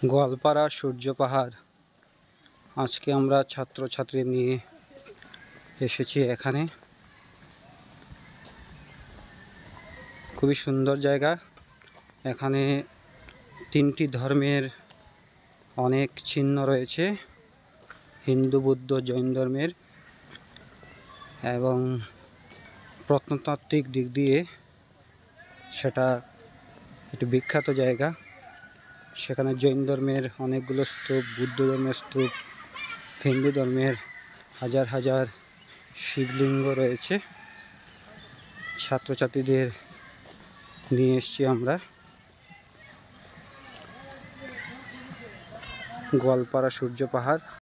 গোয়ালপাড়া সূর্য পাহাড়। আজকে আমরা ছাত্রছাত্রী নিয়ে এসেছি এখানে। খুবই সুন্দর জায়গা। এখানে তিনটি ধর্মের অনেক চিহ্ন রয়েছে, হিন্দু, বৌদ্ধ, জৈন ধর্মের, এবং প্রত্নতাত্ত্বিক দিক দিয়ে সেটা একটি বিখ্যাত জায়গা। সেখানে জৈন ধর্মের অনেকগুলো স্তূপ, বুদ্ধ ধর্মের স্তূপ, হিন্দু ধর্মের হাজার হাজার শিবলিঙ্গ রয়েছে। ছাত্রছাত্রীদের নিয়ে এসেছি আমরা গোয়ালপাড়া সূর্য পাহাড়।